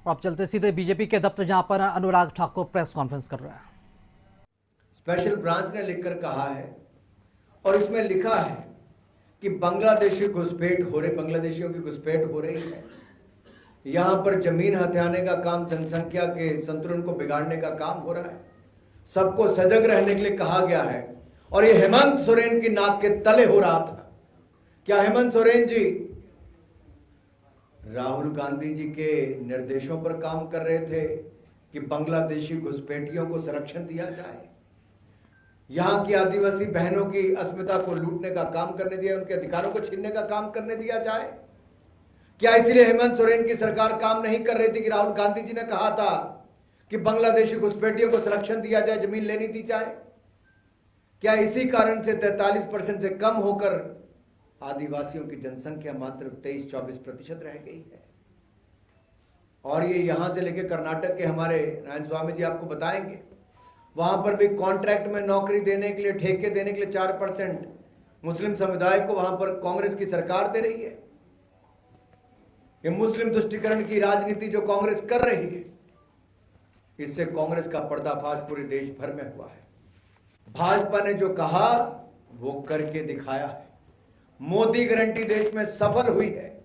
और अब चलते सीधे बीजेपी के दफ्तर, जहां पर अनुराग ठाकुर प्रेस कॉन्फ्रेंस कर रहे हैं। स्पेशल ब्रांच ने लिखकर कहा है और इसमें लिखा है कि बांग्लादेशियों की घुसपैठ हो रही है। यहां पर जमीन हथियाने का काम, जनसंख्या के संतुलन को बिगाड़ने का काम हो रहा है। सबको सजग रहने के लिए कहा गया है और ये हेमंत सोरेन की नाक के तले हो रहा था। क्या हेमंत सोरेन जी राहुल गांधी जी के निर्देशों पर काम कर रहे थे कि बांग्लादेशी घुसपैठियों को संरक्षण दिया जाए, यहां की आदिवासी बहनों की अस्मिता को लूटने का काम करने दिया, उनके अधिकारों को छीनने का काम करने दिया जाए? क्या इसलिए हेमंत सोरेन की सरकार काम नहीं कर रही थी कि राहुल गांधी जी ने कहा था कि बांग्लादेशी घुसपैठियों को संरक्षण दिया जाए, जमीन लेनी दी जाए? क्या इसी कारण से 43% से कम होकर आदिवासियों की जनसंख्या मात्र 23-24% रह गई है? और ये यहां से लेकर कर्नाटक के हमारे नारायण स्वामी जी आपको बताएंगे, वहां पर भी कॉन्ट्रैक्ट में नौकरी देने के लिए, ठेके देने के लिए 4% मुस्लिम समुदाय को वहां पर कांग्रेस की सरकार दे रही है। ये मुस्लिम तुष्टीकरण की राजनीति जो कांग्रेस कर रही है, इससे कांग्रेस का पर्दाफाश पूरे देश भर में हुआ है। भाजपा ने जो कहा वो करके दिखाया है। मोदी गारंटी देश में सफल हुई है।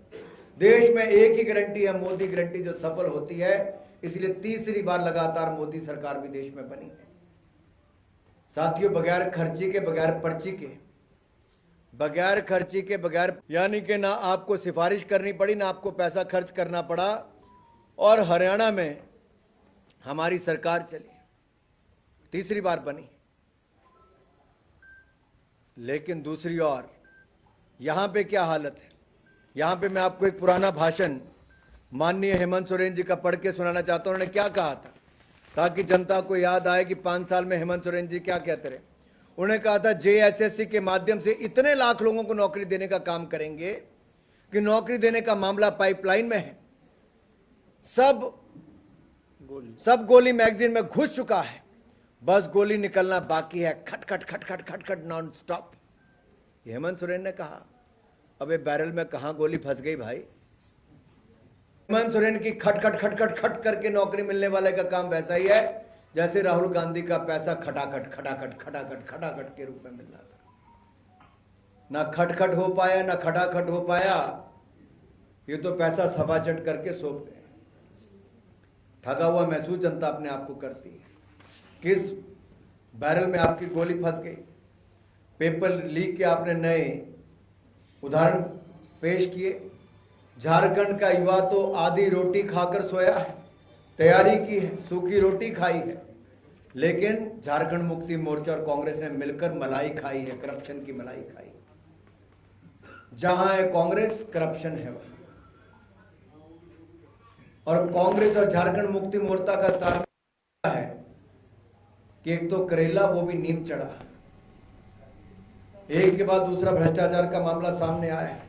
देश में एक ही गारंटी है, मोदी गारंटी, जो सफल होती है। इसलिए तीसरी बार लगातार मोदी सरकार भी देश में बनी है। साथियों, बगैर खर्ची के, बगैर पर्ची के, बगैर यानी कि ना आपको सिफारिश करनी पड़ी, ना आपको पैसा खर्च करना पड़ा, और हरियाणा में हमारी सरकार चली, तीसरी बार बनी। लेकिन दूसरी ओर यहां पे क्या हालत है? यहां पे मैं आपको एक पुराना भाषण माननीय हेमंत सोरेन जी का पढ़ के सुनाना चाहता हूं। उन्होंने क्या कहा था, ताकि जनता को याद आए कि 5 साल में हेमंत सोरेन जी क्या कहते रहे। उन्होंने कहा था, JSSC के माध्यम से इतने लाख लोगों को नौकरी देने का काम करेंगे कि नौकरी देने का मामला पाइपलाइन में है। सब गोली मैगजीन में घुस चुका है, बस गोली निकलना बाकी है। खट खट खट खट खट खट नॉन स्टॉप। हेमंत सोरेन ने कहा। अबे बैरल में कहां गोली फंस गई भाई? हेमंत सोरेन की खट खट खट खट खट करके नौकरी मिलने वाले का काम वैसा ही है जैसे राहुल गांधी का पैसा खटाखट खटाखट खटाखट खटाखट के रूप में मिल रहा था। ना खटखट हो पाया, ना खटाखट हो पाया। ये तो पैसा सभाचट करके सौंप गए। ठगा हुआ महसूस जनता अपने आप को करती है। किस बैरल में आपकी गोली फंस गई? पेपर लीक के आपने नए उदाहरण पेश किए। झारखंड का युवा तो आधी रोटी खाकर सोया है, तैयारी की है, सूखी रोटी खाई है, लेकिन झारखंड मुक्ति मोर्चा और कांग्रेस ने मिलकर मलाई खाई है, करप्शन की मलाई खाई। जहां है कांग्रेस, करप्शन है वहां। और कांग्रेस और झारखंड मुक्ति मोर्चा का तालमेल है कि एक तो करेला, वो भी नीम चढ़ा। एक के बाद दूसरा भ्रष्टाचार का मामला सामने आया है।